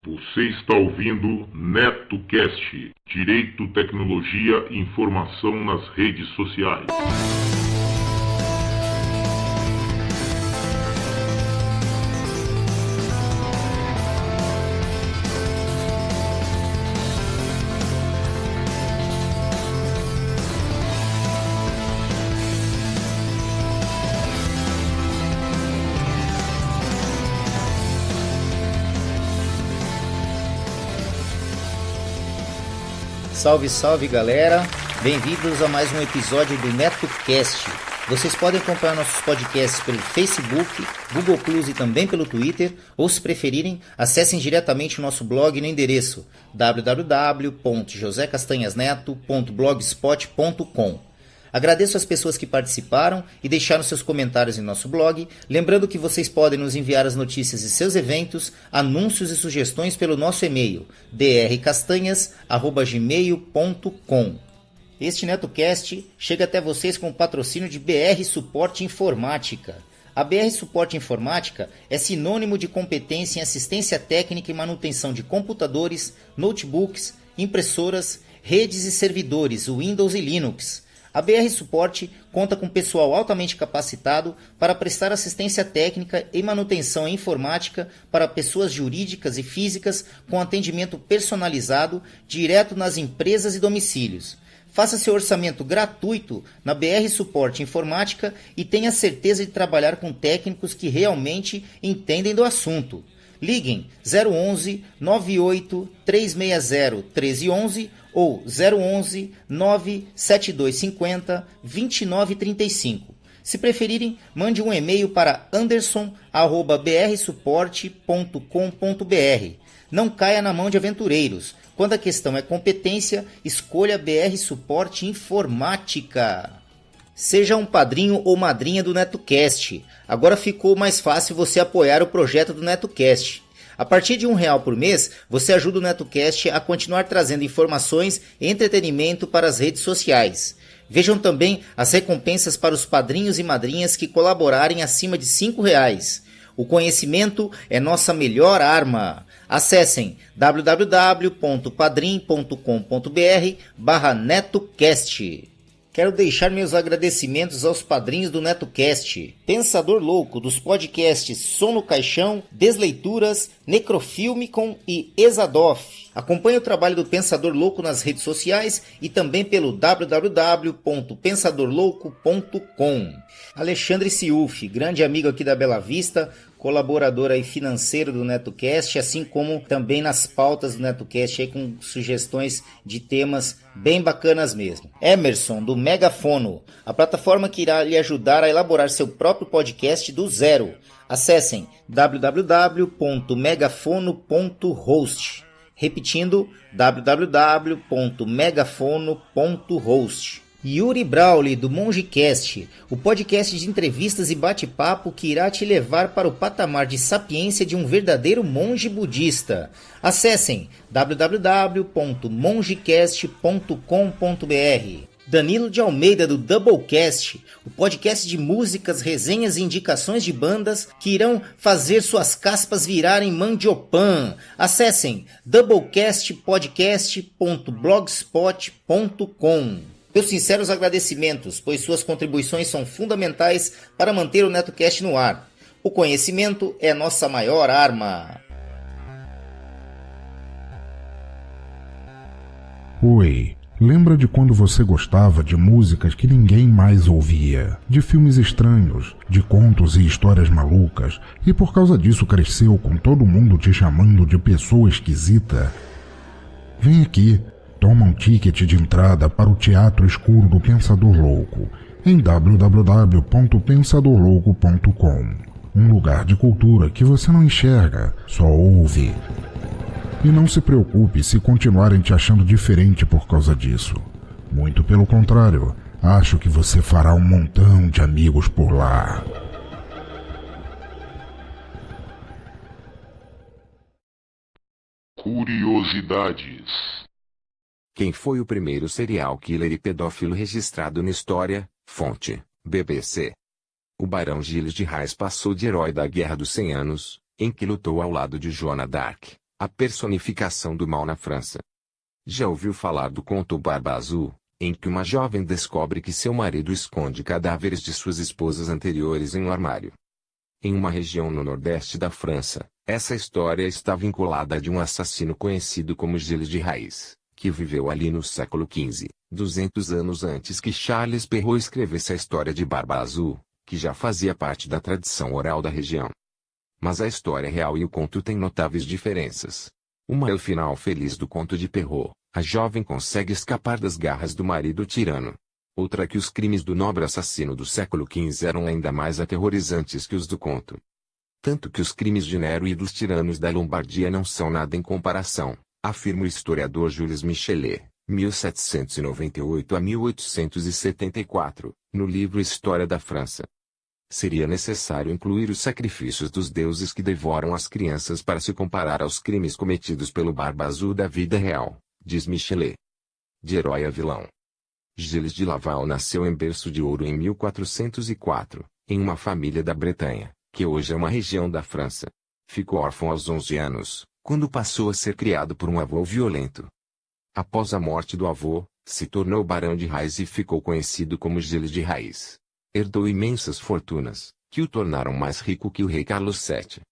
Você está ouvindo NetoCast, Direito, Tecnologia e Informação nas redes sociais. Salve, salve galera, bem-vindos a mais um episódio do NetoCast. Vocês podem acompanhar nossos podcasts pelo Facebook, Google Plus e também pelo Twitter, ou se preferirem, acessem diretamente o nosso blog no endereço www.josecastanhasneto.blogspot.com. Agradeço às pessoas que participaram e deixaram seus comentários em nosso blog, lembrando que vocês podem nos enviar as notícias de seus eventos, anúncios e sugestões pelo nosso e-mail drcastanhas@gmail.com. Este NetoCast chega até vocês com o patrocínio de BR Suporte Informática. A BR Suporte Informática é sinônimo de competência em assistência técnica e manutenção de computadores, notebooks, impressoras, redes e servidores Windows e Linux. A BR Suporte conta com pessoal altamente capacitado para prestar assistência técnica e manutenção em informática para pessoas jurídicas e físicas com atendimento personalizado direto nas empresas e domicílios. Faça seu orçamento gratuito na BR Suporte Informática e tenha certeza de trabalhar com técnicos que realmente entendem do assunto. Liguem 011 98 360 1311 ou 011 97250 2935. Se preferirem, mande um e-mail para anderson@brsuporte.com.br. Não caia na mão de aventureiros. Quando a questão é competência, escolha BR Suporte Informática. Seja um padrinho ou madrinha do NetoCast. Agora ficou mais fácil você apoiar o projeto do NetoCast. A partir de R$1 por mês, você ajuda o NetoCast a continuar trazendo informações e entretenimento para as redes sociais. Vejam também as recompensas para os padrinhos e madrinhas que colaborarem acima de R$5. O conhecimento é nossa melhor arma. Acessem www.padrim.com.br/NetoCast. Quero deixar meus agradecimentos aos padrinhos do NetoCast. Pensador Louco, dos podcasts Som no Caixão, Desleituras, Necrofilmicon e Exadoff. Acompanhe o trabalho do Pensador Louco nas redes sociais e também pelo www.pensadorlouco.com. Alexandre Ciufi, grande amigo aqui da Bela Vista, colaborador aí financeiro do NetoCast, assim como também nas pautas do NetoCast aí com sugestões de temas bem bacanas mesmo. Emerson, do Megafono, a plataforma que irá lhe ajudar a elaborar seu próprio podcast do zero. Acessem www.megafono.host. Repetindo, www.megafono.host. Yuri Brawley, do MongeCast, o podcast de entrevistas e bate-papo que irá te levar para o patamar de sapiência de um verdadeiro monge budista. Acessem www.mongecast.com.br. Danilo de Almeida, do Doublecast, o podcast de músicas, resenhas e indicações de bandas que irão fazer suas caspas virarem mandiopan. Acessem doublecastpodcast.blogspot.com. Meus sinceros agradecimentos, pois suas contribuições são fundamentais para manter o NetoCast no ar. O conhecimento é nossa maior arma. Oi, lembra de quando você gostava de músicas que ninguém mais ouvia, de filmes estranhos, de contos e histórias malucas, e por causa disso cresceu com todo mundo te chamando de pessoa esquisita? Vem aqui. Toma um ticket de entrada para o Teatro Escuro do Pensador Louco, em www.pensadorlouco.com. Um lugar de cultura que você não enxerga, só ouve. E não se preocupe se continuarem te achando diferente por causa disso. Muito pelo contrário, acho que você fará um montão de amigos por lá. Curiosidades. Quem foi o primeiro serial killer e pedófilo registrado na história? Fonte: BBC. O Barão Gilles de Rais passou de herói da Guerra dos 100 Anos, em que lutou ao lado de Joana d'Arc, A personificação do mal na França. Já ouviu falar do conto Barba Azul, em que uma jovem descobre que seu marido esconde cadáveres de suas esposas anteriores em um armário? Em uma região no nordeste da França, essa história está vinculada a de um assassino conhecido como Gilles de Rais, que viveu ali no século XV, 200 anos antes que Charles Perrault escrevesse a história de Barba Azul, que já fazia parte da tradição oral da região. Mas a história real e o conto têm notáveis diferenças. Uma é o final feliz do conto de Perrault: a jovem consegue escapar das garras do marido tirano. Outra é que os crimes do nobre assassino do século XV eram ainda mais aterrorizantes que os do conto. Tanto que os crimes de Nero e dos tiranos da Lombardia não são nada em comparação, afirma o historiador Jules Michelet, 1798 a 1874, no livro História da França. Seria necessário incluir os sacrifícios dos deuses que devoram as crianças para se comparar aos crimes cometidos pelo Barba Azul da vida real, diz Michelet. De herói a vilão. Gilles de Laval nasceu em berço de ouro em 1404, em uma família da Bretanha, que hoje é uma região da França. Ficou órfão aos 11 anos, quando passou a ser criado por um avô violento. Após a morte do avô, se tornou barão de Rais e ficou conhecido como Gilles de Rais. Herdou imensas fortunas, que o tornaram mais rico que o rei Carlos VII.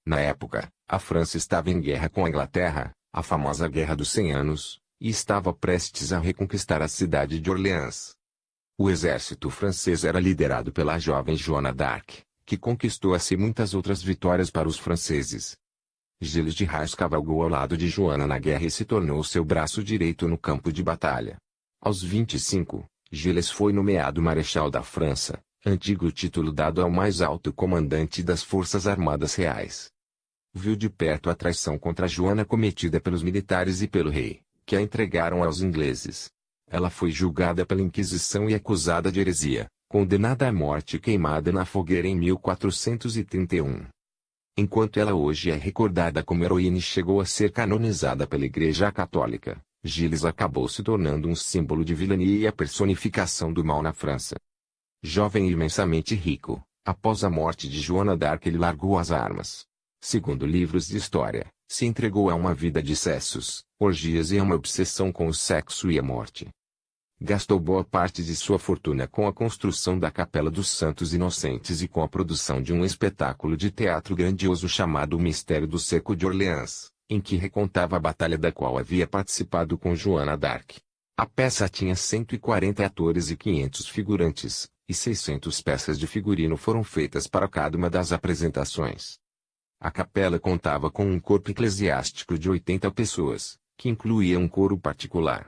Na época, a França estava em guerra com a Inglaterra, a famosa Guerra dos 100 Anos, e estava prestes a reconquistar a cidade de Orleans. O exército francês era liderado pela jovem Joana d'Arc, que conquistou assim muitas outras vitórias para os franceses. Gilles de Rais cavalgou ao lado de Joana na guerra e se tornou seu braço direito no campo de batalha. Aos 25, Gilles foi nomeado Marechal da França, antigo título dado ao mais alto comandante das Forças Armadas Reais. Viu de perto a traição contra Joana cometida pelos militares e pelo rei, que a entregaram aos ingleses. Ela foi julgada pela Inquisição e acusada de heresia, condenada à morte e queimada na fogueira em 1431. Enquanto ela hoje é recordada como heroína e chegou a ser canonizada pela Igreja Católica, Gilles acabou se tornando um símbolo de vilania e a personificação do mal na França. Jovem e imensamente rico, após a morte de Joana d'Arc ele largou as armas. Segundo livros de história, se entregou a uma vida de excessos, orgias e a uma obsessão com o sexo e a morte. Gastou boa parte de sua fortuna com a construção da Capela dos Santos Inocentes e com a produção de um espetáculo de teatro grandioso chamado O Mistério do Cerco de Orleans, em que recontava a batalha da qual havia participado com Joana d'Arc. A peça tinha 140 atores e 500 figurantes, e 600 peças de figurino foram feitas para cada uma das apresentações. A capela contava com um corpo eclesiástico de 80 pessoas, que incluía um coro particular.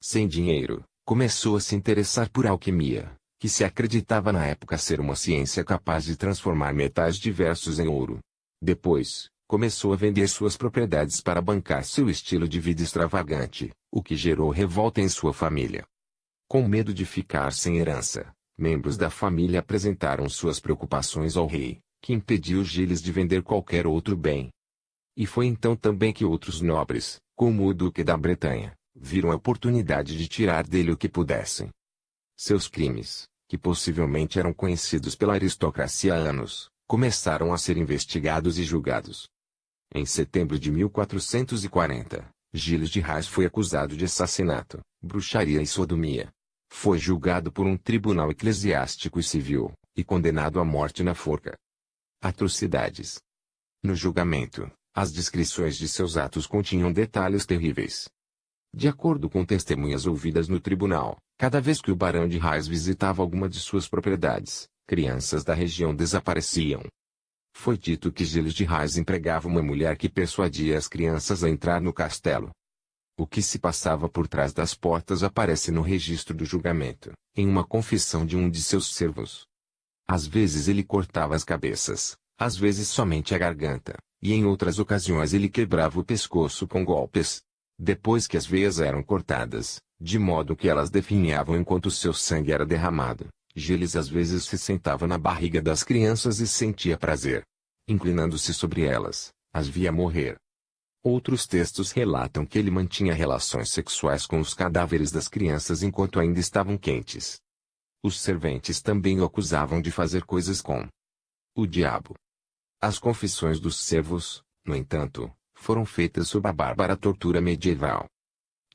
Sem dinheiro, começou a se interessar por alquimia, que se acreditava na época ser uma ciência capaz de transformar metais diversos em ouro. Depois, começou a vender suas propriedades para bancar seu estilo de vida extravagante, o que gerou revolta em sua família. Com medo de ficar sem herança, membros da família apresentaram suas preocupações ao rei, que impediu Gilles de vender qualquer outro bem. E foi então também que outros nobres, como o Duque da Bretanha, viram a oportunidade de tirar dele o que pudessem. Seus crimes, que possivelmente eram conhecidos pela aristocracia há anos, começaram a ser investigados e julgados. Em setembro de 1440, Gilles de Rais foi acusado de assassinato, bruxaria e sodomia. Foi julgado por um tribunal eclesiástico e civil, e condenado à morte na forca. Atrocidades. No julgamento, as descrições de seus atos continham detalhes terríveis. De acordo com testemunhas ouvidas no tribunal, cada vez que o barão de Rais visitava alguma de suas propriedades, crianças da região desapareciam. Foi dito que Gilles de Rais empregava uma mulher que persuadia as crianças a entrar no castelo. O que se passava por trás das portas aparece no registro do julgamento, em uma confissão de um de seus servos. Às vezes ele cortava as cabeças, às vezes somente a garganta, e em outras ocasiões ele quebrava o pescoço com golpes. Depois que as veias eram cortadas, de modo que elas definhavam enquanto seu sangue era derramado, Gilles às vezes se sentava na barriga das crianças e sentia prazer. Inclinando-se sobre elas, as via morrer. Outros textos relatam que ele mantinha relações sexuais com os cadáveres das crianças enquanto ainda estavam quentes. Os serventes também o acusavam de fazer coisas com o diabo. As confissões dos servos, no entanto, foram feitas sob a bárbara tortura medieval.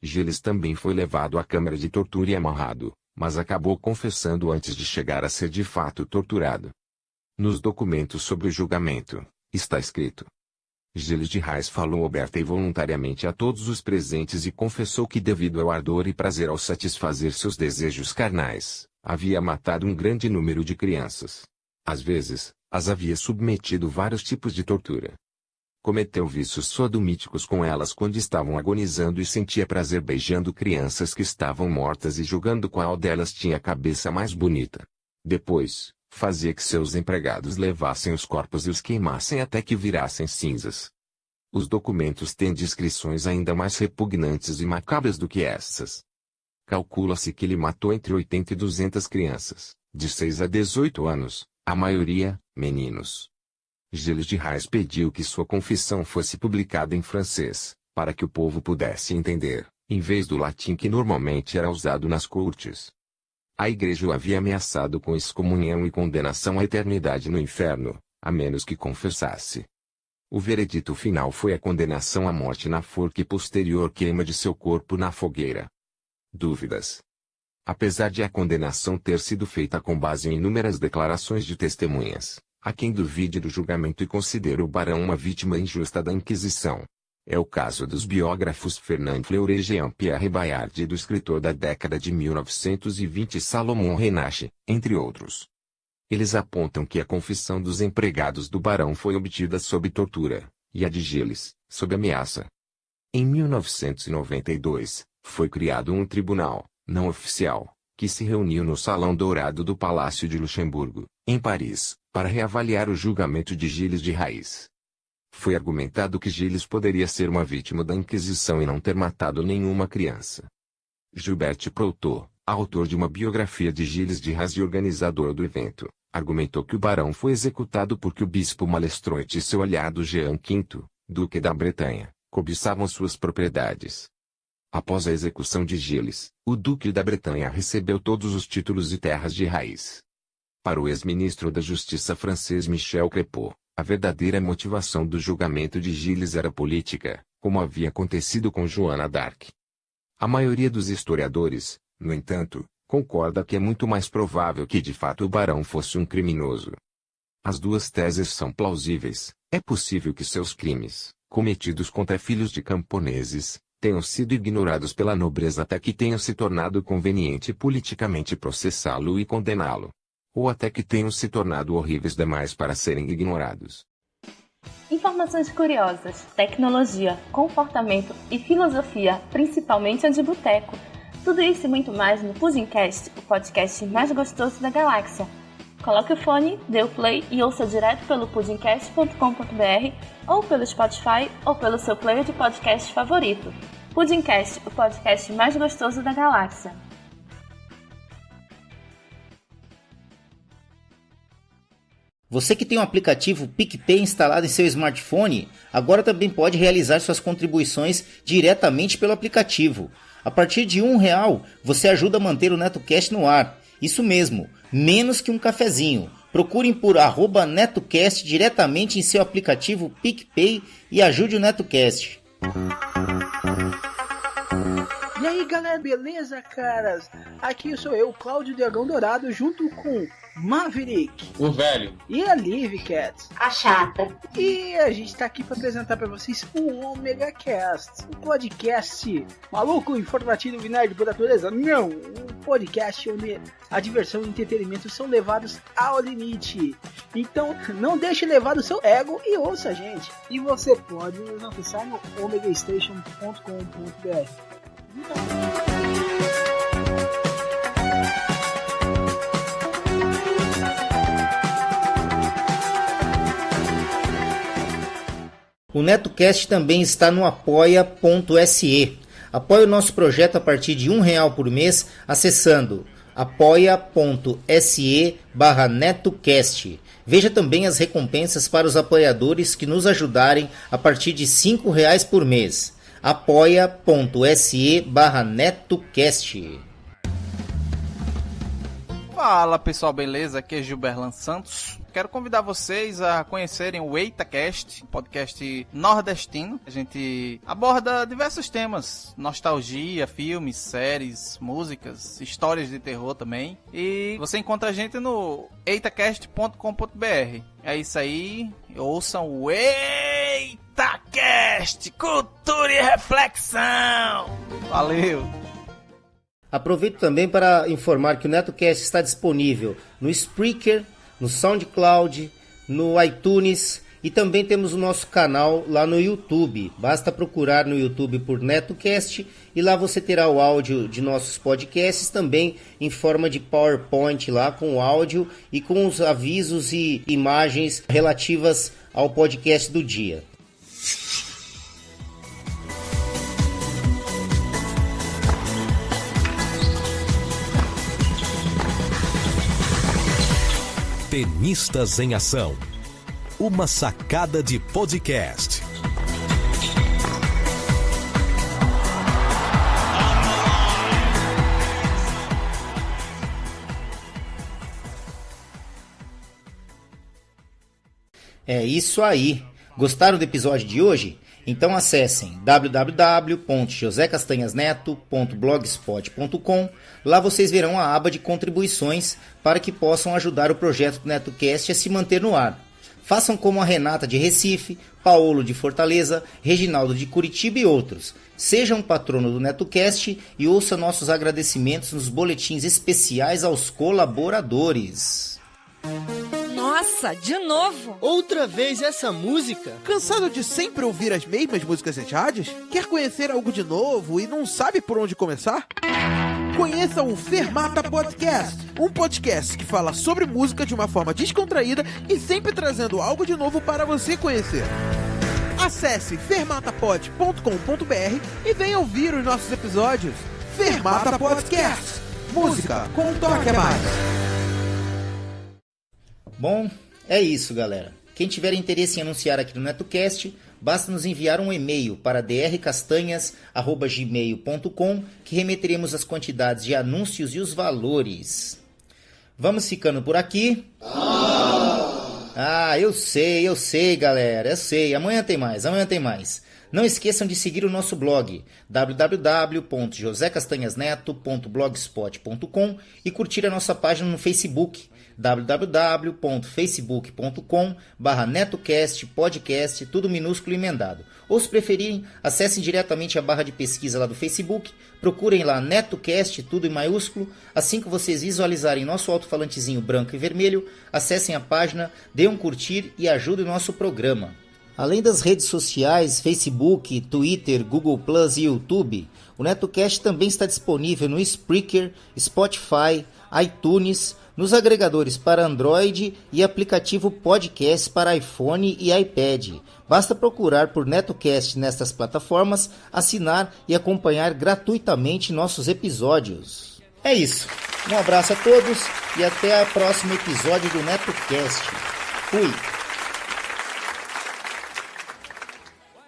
Gilles também foi levado à câmara de tortura e amarrado, mas acabou confessando antes de chegar a ser de fato torturado. Nos documentos sobre o julgamento, está escrito: Gilles de Rais falou aberta e voluntariamente a todos os presentes e confessou que, devido ao ardor e prazer ao satisfazer seus desejos carnais, havia matado um grande número de crianças. Às vezes, as havia submetido a vários tipos de tortura. Cometeu vícios sodomíticos com elas quando estavam agonizando e sentia prazer beijando crianças que estavam mortas e julgando qual delas tinha a cabeça mais bonita. Depois, fazia que seus empregados levassem os corpos e os queimassem até que virassem cinzas. Os documentos têm descrições ainda mais repugnantes e macabras do que essas. Calcula-se que ele matou entre 80 e 200 crianças, de 6 a 18 anos, a maioria, meninos. Gilles de Rais pediu que sua confissão fosse publicada em francês, para que o povo pudesse entender, em vez do latim que normalmente era usado nas cortes. A igreja o havia ameaçado com excomunhão e condenação à eternidade no inferno, a menos que confessasse. O veredito final foi a condenação à morte na forca e posterior queima de seu corpo na fogueira. Dúvidas. Apesar de a condenação ter sido feita com base em inúmeras declarações de testemunhas, há quem duvide do julgamento e considere o barão uma vítima injusta da Inquisição. É o caso dos biógrafos Fernand Fleury e Jean-Pierre Bayard e do escritor da década de 1920 Salomon Renache, entre outros. Eles apontam que a confissão dos empregados do barão foi obtida sob tortura, e a de Gilles, sob ameaça. Em 1992, foi criado um tribunal, não oficial, que se reuniu no Salão Dourado do Palácio de Luxemburgo, em Paris, para reavaliar o julgamento de Gilles de Rais. Foi argumentado que Gilles poderia ser uma vítima da Inquisição e não ter matado nenhuma criança. Gilbert Proutot, autor de uma biografia de Gilles de Rais e organizador do evento, argumentou que o barão foi executado porque o bispo Malestroit e seu aliado Jean V, duque da Bretanha, cobiçavam suas propriedades. Após a execução de Gilles, o duque da Bretanha recebeu todos os títulos e terras de Rais. Para o ex-ministro da Justiça francês Michel Crepot, a verdadeira motivação do julgamento de Gilles era política, como havia acontecido com Joana d'Arc. A maioria dos historiadores, no entanto, concorda que é muito mais provável que de fato o barão fosse um criminoso. As duas teses são plausíveis. É possível que seus crimes, cometidos contra filhos de camponeses, tenham sido ignorados pela nobreza até que tenha se tornado conveniente politicamente processá-lo e condená-lo. Ou até que tenham se tornado horríveis demais para serem ignorados. Informações curiosas, tecnologia, comportamento e filosofia, principalmente a de boteco. Tudo isso e muito mais no Pudimcast, o podcast mais gostoso da galáxia. Coloque o fone, dê o play e ouça direto pelo pudimcast.com.br ou pelo Spotify ou pelo seu player de podcast favorito. Pudimcast, o podcast mais gostoso da galáxia. Você que tem o aplicativo PicPay instalado em seu smartphone, agora também pode realizar suas contribuições diretamente pelo aplicativo. A partir de R$1, você ajuda a manter o NetoCast no ar. Isso mesmo, menos que um cafezinho. Procurem por @NetoCast diretamente em seu aplicativo PicPay e ajude o NetoCast. E aí galera, beleza caras? Aqui sou eu, Cláudio Dragão Dourado, junto com Maverick, o velho, e a Liv Cat, a chata. E a gente tá aqui para apresentar para vocês o Omega Cast, um podcast maluco, informativo e nerd por natureza. Não, um podcast onde a diversão e o entretenimento são levados ao limite. Então não deixe levar o seu ego e ouça a gente. E você pode nos acessar no omegastation.com.br. O NetoCast também está no apoia.se. Apoie o nosso projeto a partir de R$1 por mês acessando apoia.se/NetoCast. Veja também as recompensas para os apoiadores que nos ajudarem a partir de R$5 por mês. apoia.se/NetoCast. Fala pessoal, beleza? Aqui é Gilberlan Santos. Quero convidar vocês a conhecerem o EitaCast, um podcast nordestino. A gente aborda diversos temas, nostalgia, filmes, séries, músicas, histórias de terror também. E você encontra a gente no eitacast.com.br. É isso aí, ouçam o EitaCast, cultura e reflexão. Valeu! Aproveito também para informar que o NetoCast está disponível no Spreaker, no SoundCloud, no iTunes e também temos o nosso canal lá no YouTube. Basta procurar no YouTube por NetoCast e lá você terá o áudio de nossos podcasts também em forma de PowerPoint lá com o áudio e com os avisos e imagens relativas ao podcast do dia. Tenistas em Ação. Uma sacada de podcast. É isso aí. Gostaram do episódio de hoje? Então acessem www.josecastanhasneto.blogspot.com. Lá vocês verão a aba de contribuições para que possam ajudar o projeto do NetoCast a se manter no ar. Façam como a Renata de Recife, Paulo de Fortaleza, Reginaldo de Curitiba e outros. Seja um patrono do NetoCast e ouça nossos agradecimentos nos boletins especiais aos colaboradores. Nossa, de novo? Outra vez essa música? Cansado de sempre ouvir as mesmas músicas nas rádios? Quer conhecer algo de novo e não sabe por onde começar? Conheça o Fermata Podcast, um podcast que fala sobre música de uma forma descontraída e sempre trazendo algo de novo para você conhecer. Acesse fermatapod.com.br e venha ouvir os nossos episódios. Fermata Podcast, música com um toque a mais. Bom, é isso, galera. Quem tiver interesse em anunciar aqui no NetoCast, basta nos enviar um e-mail para drcastanhas@gmail.com que remeteremos as quantidades de anúncios e os valores. Vamos ficando por aqui. Eu sei, galera, eu sei. Amanhã tem mais. Não esqueçam de seguir o nosso blog www.josecastanhasneto.blogspot.com e curtir a nossa página no Facebook www.facebook.com/netocast podcast, tudo minúsculo e emendado. Ou se preferirem, acessem diretamente a barra de pesquisa lá do Facebook, procurem lá NetoCast, tudo em maiúsculo. Assim que vocês visualizarem nosso alto-falantezinho branco e vermelho, acessem a página, dêem um curtir e ajudem o nosso programa. Além das redes sociais, Facebook, Twitter, Google Plus e YouTube, o NetoCast também está disponível no Spreaker, Spotify, iTunes, nos agregadores para Android e aplicativo podcast para iPhone e iPad. Basta procurar por NetoCast nestas plataformas, assinar e acompanhar gratuitamente nossos episódios. É isso. Um abraço a todos e até o próximo episódio do NetoCast. Fui!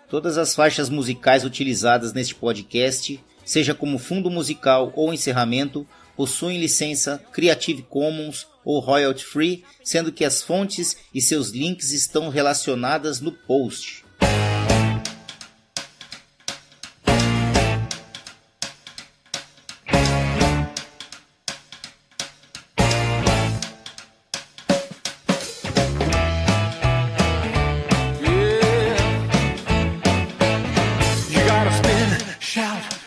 Todas as faixas musicais utilizadas neste podcast, seja como fundo musical ou encerramento, possuem licença Creative Commons ou Royalty Free, sendo que as fontes e seus links estão relacionadas no post.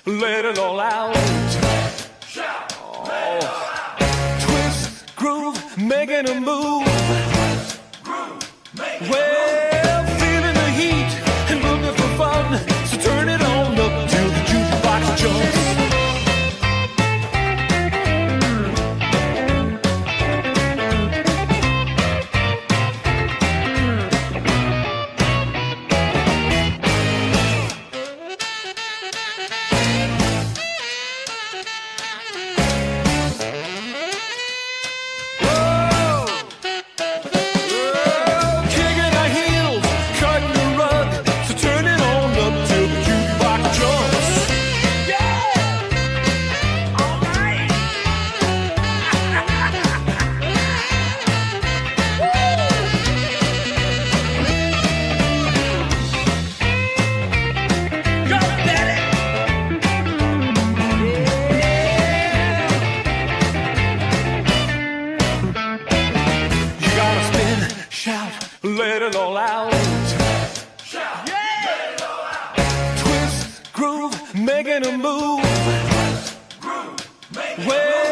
Let it all out. Twist, groove, making a move. Well, feeling the heat. out. Twist, groove, making a move. Well,